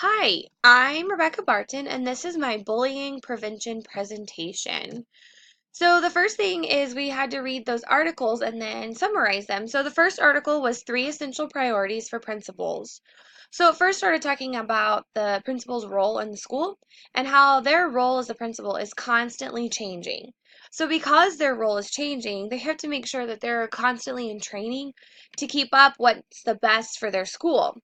Hi, I'm Rebecca Barton, and this is my bullying prevention presentation. So, the first thing is we had to read those articles and then summarize them. So, the first article was three essential priorities for principals. So, it first started talking about the principal's role in the school and how their role as a principal is constantly changing. So, because their role is changing, they have to make sure that they're constantly in training to keep up what's the best for their school.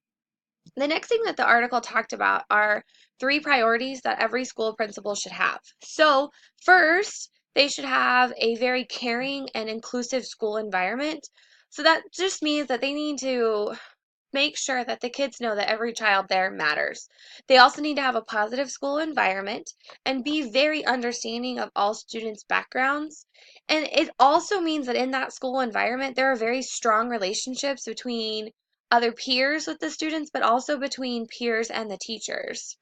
The next thing that the article talked about are three priorities that every school principal should have. So, first, they should have a very caring and inclusive school environment. So, that just means that they need to make sure that the kids know that every child there matters. They also need to have a positive school environment and be very understanding of all students' backgrounds. And it also means that in that school environment, there are very strong relationships between other peers with the students, but also between peers and the teachers.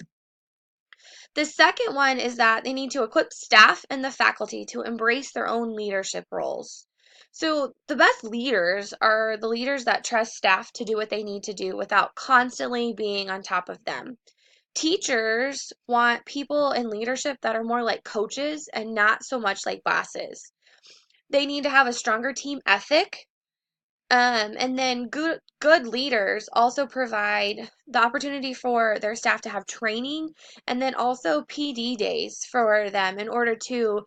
The second one is that they need to equip staff and the faculty to embrace their own leadership roles. So, the best leaders are the leaders that trust staff to do what they need to do without constantly being on top of them. Teachers want people in leadership that are more like coaches and not so much like bosses. They need to have a stronger team ethic, and then good leaders also provide the opportunity for their staff to have training and then also PD days for them in order to,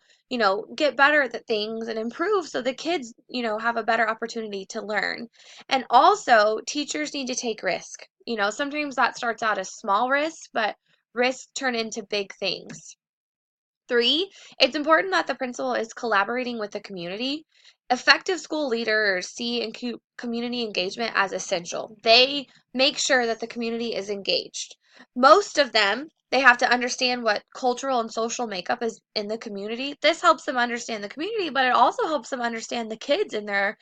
get better at the things and improve so the kids, have a better opportunity to learn. And also, teachers need to take risk. Sometimes that starts out as small risks, but risks turn into big things. Three, it's important that the principal is collaborating with the community. Effective school leaders see community engagement as essential. They make sure that the community is engaged. Most of them, they have to understand what cultural and social makeup is in the community. This helps them understand the community, but it also helps them understand the kids in their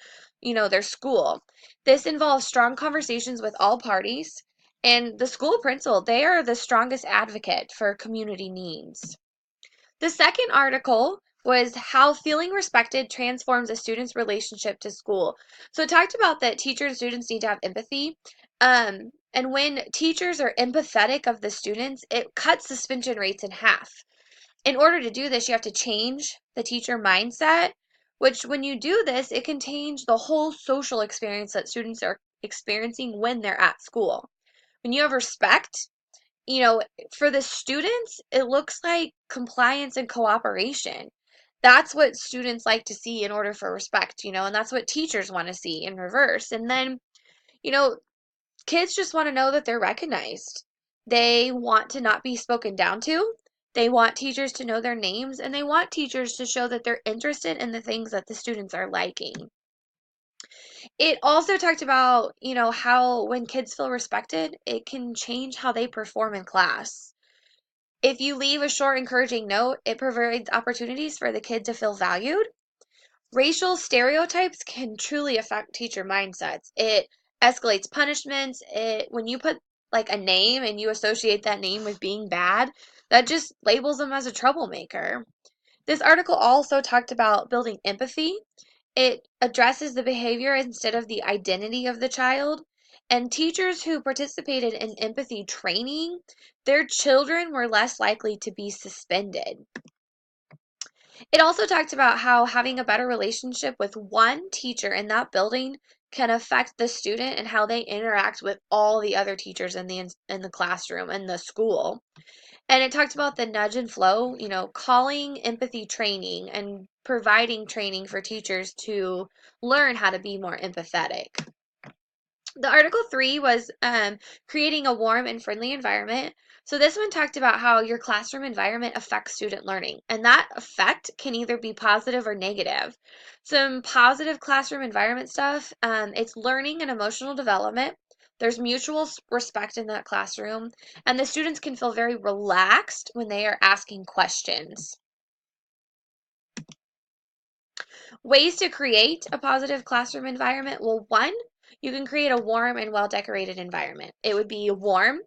school. This involves strong conversations with all parties, and the school principal, they are the strongest advocate for community needs. The second article was how feeling respected transforms a student's relationship to school. So it talked about that teachers and students need to have empathy. And when teachers are empathetic of the students, it cuts suspension rates in half. In order to do this, you have to change the teacher mindset, which when you do this, it can change the whole social experience that students are experiencing when they're at school. When you have respect, you know, for the students, it looks like compliance and cooperation. That's what students like to see in order for respect, and that's what teachers want to see in reverse. And then, you know, kids just want to know that they're recognized. They want to not be spoken down to. They want teachers to know their names, and they want teachers to show that they're interested in the things that the students are liking. It also talked about, how when kids feel respected, it can change how they perform in class. If you leave a short, encouraging note, it provides opportunities for the kid to feel valued. Racial stereotypes can truly affect teacher mindsets. It escalates punishments. When you put like a name and you associate that name with being bad, that just labels them as a troublemaker. This article also talked about building empathy. It addresses the behavior instead of the identity of the child. And teachers who participated in empathy training, their children were less likely to be suspended. It also talked about how having a better relationship with one teacher in that building can affect the student and how they interact with all the other teachers in the classroom and the school. And it talked about the nudge and flow, calling empathy training and providing training for teachers to learn how to be more empathetic. The Article 3 was creating a warm and friendly environment. So this one talked about how your classroom environment affects student learning, and that effect can either be positive or negative. Some positive classroom environment stuff, it's learning and emotional development. There's mutual respect in that classroom, and the students can feel very relaxed when they are asking questions. Ways to create a positive classroom environment. Well, one, you can create a warm and well-decorated environment. It would be warm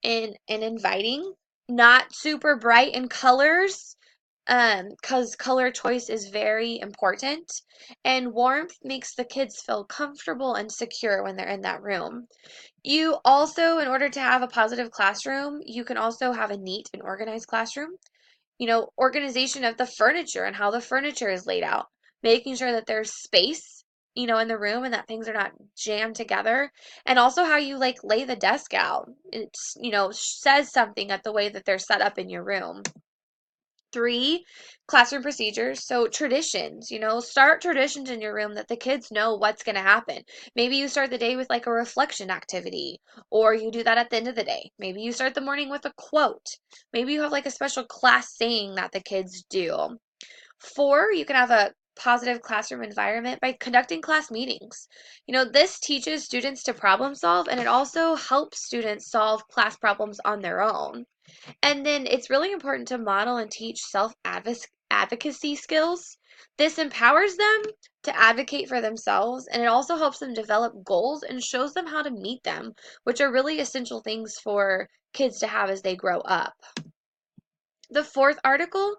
and inviting, not super bright in colors. because color choice is very important, and warmth makes the kids feel comfortable and secure when they're in that room. You also, in order to have a positive classroom, you can also have a neat and organized classroom. Organization of the furniture and how the furniture is laid out, making sure that there's space, in the room and that things are not jammed together. And also how you like lay the desk out. Says something at the way that they're set up in your room. Three, classroom procedures. So traditions, start traditions in your room that the kids know what's going to happen. Maybe you start the day with like a reflection activity, or you do that at the end of the day. Maybe you start the morning with a quote. Maybe you have like a special class saying that the kids do. Four, you can have a positive classroom environment by conducting class meetings. This teaches students to problem solve, and it also helps students solve class problems on their own. And then it's really important to model and teach self-advocacy skills. This empowers them to advocate for themselves, and it also helps them develop goals and shows them how to meet them, which are really essential things for kids to have as they grow up. The fourth article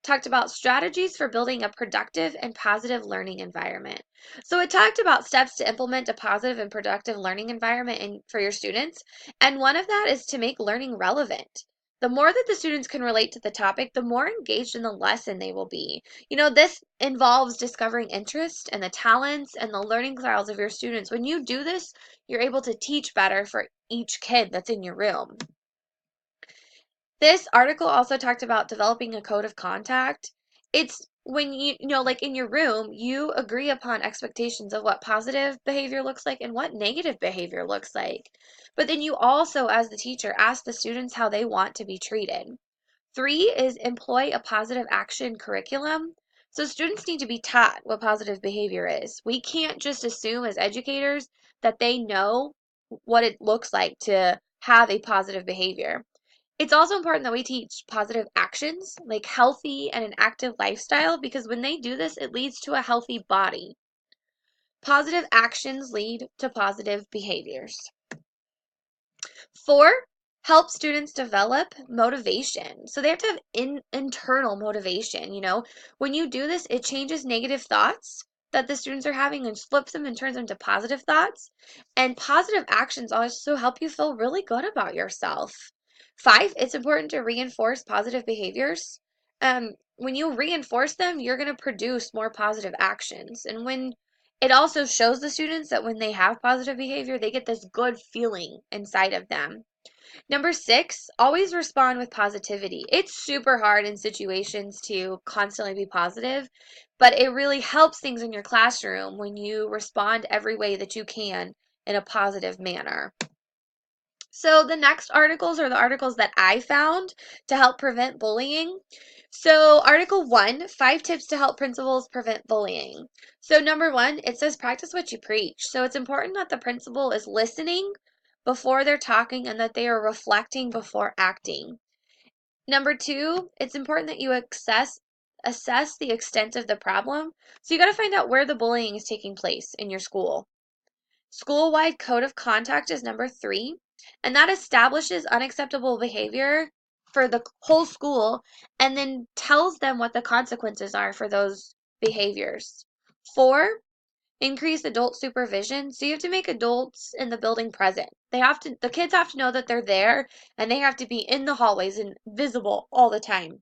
talked about strategies for building a productive and positive learning environment. So it talked about steps to implement a positive and productive learning environment for your students, and one of that is to make learning relevant. The more that the students can relate to the topic, the more engaged in the lesson they will be. This involves discovering interest and the talents and the learning styles of your students. When you do this, you're able to teach better for each kid that's in your room. This article also talked about developing a code of contact. It's when like in your room, you agree upon expectations of what positive behavior looks like and what negative behavior looks like. But then you also, as the teacher, ask the students how they want to be treated. Three is employ a positive action curriculum. So students need to be taught what positive behavior is. We can't just assume as educators that they know what it looks like to have a positive behavior. It's also important that we teach positive actions, like healthy and an active lifestyle, because when they do this, it leads to a healthy body. Positive actions lead to positive behaviors. Four, help students develop motivation. So they have to have internal motivation. When you do this, it changes negative thoughts that the students are having and flips them and turns them to positive thoughts. And positive actions also help you feel really good about yourself. Five, it's important to reinforce positive behaviors. When you reinforce them, you're going to produce more positive actions. And when it also shows the students that when they have positive behavior, they get this good feeling inside of them. Number six, always respond with positivity. It's super hard in situations to constantly be positive, but it really helps things in your classroom when you respond every way that you can in a positive manner. So the next articles are the articles that I found to help prevent bullying. So Article 1, 5 tips to help principals prevent bullying. So number 1, it says practice what you preach. So it's important that the principal is listening before they're talking and that they are reflecting before acting. Number 2, it's important that you assess the extent of the problem. So you got to find out where the bullying is taking place in your school. School-wide code of conduct is number 3, and that establishes unacceptable behavior for the whole school and then tells them what the consequences are for those behaviors. 4, increase adult supervision. So you have to make adults in the building present. The kids have to know that they're there and they have to be in the hallways and visible all the time.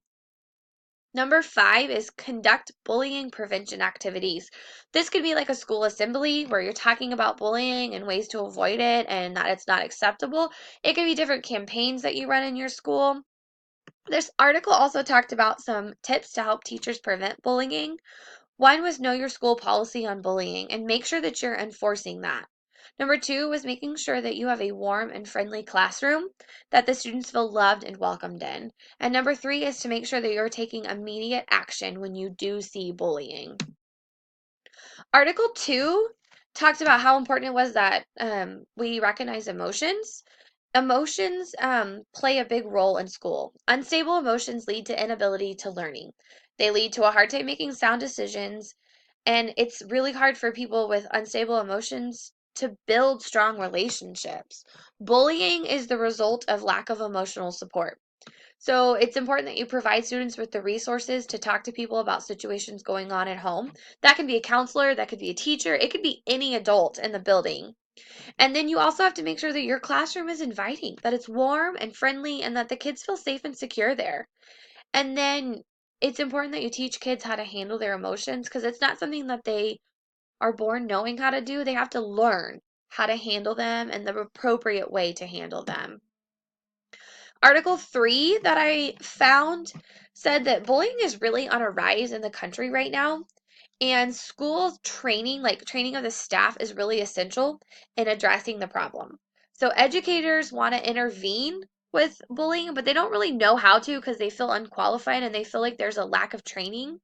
Number 5 is conduct bullying prevention activities. This could be like a school assembly where you're talking about bullying and ways to avoid it and that it's not acceptable. It could be different campaigns that you run in your school. This article also talked about some tips to help teachers prevent bullying. One was know your school policy on bullying and make sure that you're enforcing that. Number 2 was making sure that you have a warm and friendly classroom that the students feel loved and welcomed in. And number 3 is to make sure that you're taking immediate action when you do see bullying. Article 2 talked about how important it was that we recognize emotions. Emotions play a big role in school. Unstable emotions lead to inability to learning. They lead to a hard time making sound decisions, and it's really hard for people with unstable emotions to build strong relationships. Bullying is the result of lack of emotional support. So it's important that you provide students with the resources to talk to people about situations going on at home. That can be a counselor, that could be a teacher, it could be any adult in the building. And then you also have to make sure that your classroom is inviting, that it's warm and friendly, and that the kids feel safe and secure there. And then it's important that you teach kids how to handle their emotions because it's not something that they are born knowing how to do. They have to learn how to handle them and the appropriate way to handle them. Article 3 that I found said that bullying is really on a rise in the country right now, and school training, like training of the staff, is really essential in addressing the problem. So educators want to intervene with bullying, but they don't really know how to because they feel unqualified and they feel like there's a lack of training.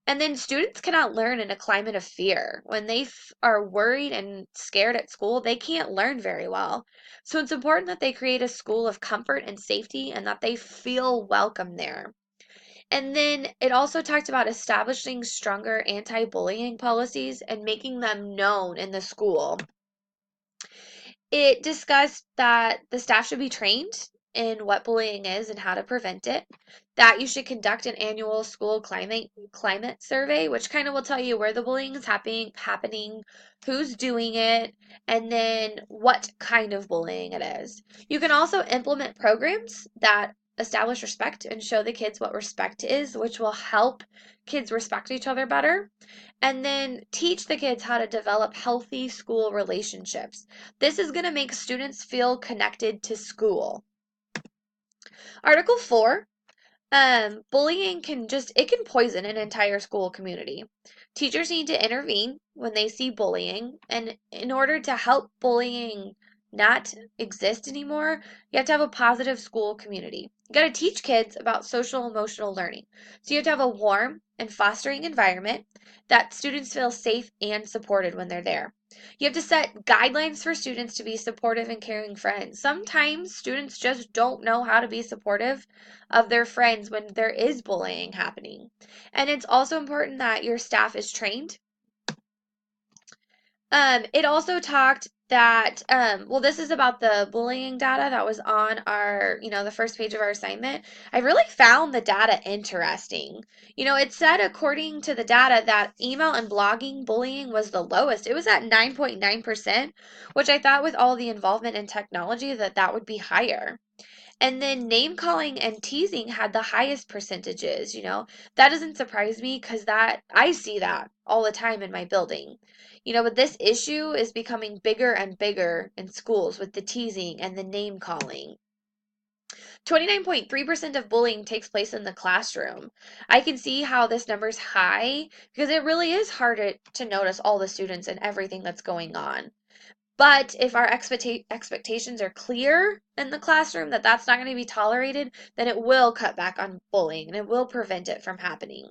And then students cannot learn in a climate of fear. When they are worried and scared at school, they can't learn very well. So it's important that they create a school of comfort and safety and that they feel welcome there. And then it also talked about establishing stronger anti-bullying policies and making them known in the school. It discussed that the staff should be trained in what bullying is and how to prevent it. That you should conduct an annual school climate survey, which kind of will tell you where the bullying is happening, who's doing it, and then what kind of bullying it is. You can also implement programs that establish respect and show the kids what respect is, which will help kids respect each other better. And then teach the kids how to develop healthy school relationships. This is going to make students feel connected to school. Article 4, bullying it can poison an entire school community. Teachers need to intervene when they see bullying, and in order to help bullying not exist anymore, you have to have a positive school community. You got to teach kids about social emotional learning. So you have to have a warm and fostering environment that students feel safe and supported when they're there. You have to set guidelines for students to be supportive and caring friends. Sometimes students just don't know how to be supportive of their friends when there is bullying happening. And it's also important that your staff is trained. It also talked that, well, this is about the bullying data that was on our, the first page of our assignment. I really found the data interesting. It said according to the data that email and blogging bullying was the lowest. It was at 9.9%, which I thought with all the involvement in technology that would be higher. And then name calling and teasing had the highest percentages. That doesn't surprise me because that I see that all the time in my building. But this issue is becoming bigger and bigger in schools with the teasing and the name calling. 29.3% of bullying takes place in the classroom. I can see how this number's high because it really is hard to notice all the students and everything that's going on. But if our expectations are clear in the classroom that that's not going to be tolerated, then it will cut back on bullying and it will prevent it from happening.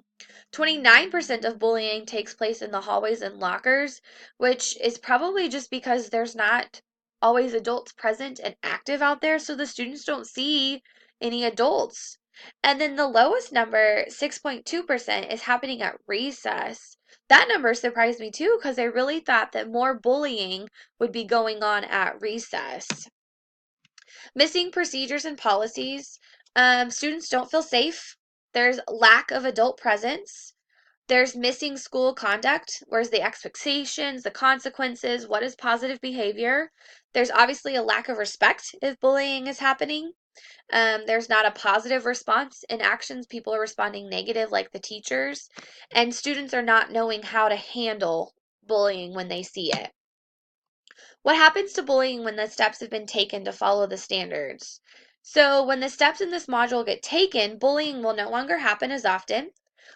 29% of bullying takes place in the hallways and lockers, which is probably just because there's not always adults present and active out there, so the students don't see any adults. And then the lowest number, 6.2%, is happening at recess. That number surprised me too because I really thought that more bullying would be going on at recess. Missing procedures and policies. Students don't feel safe. There's lack of adult presence. There's missing school conduct. Where's the expectations, the consequences? What is positive behavior? There's obviously a lack of respect if bullying is happening. There's not a positive response in actions. People are responding negative, like the teachers, and students are not knowing how to handle bullying when they see it. What happens to bullying when the steps have been taken to follow the standards? So when the steps in this module get taken, bullying will no longer happen as often.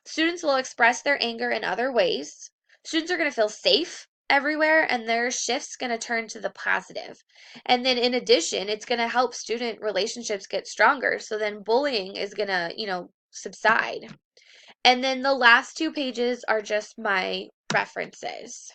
Students will express their anger in other ways. Students are going to feel safe everywhere and their shift's going to turn to the positive. And then in addition, it's going to help student relationships get stronger. So then bullying is going to, subside. And then the last two pages are just my references.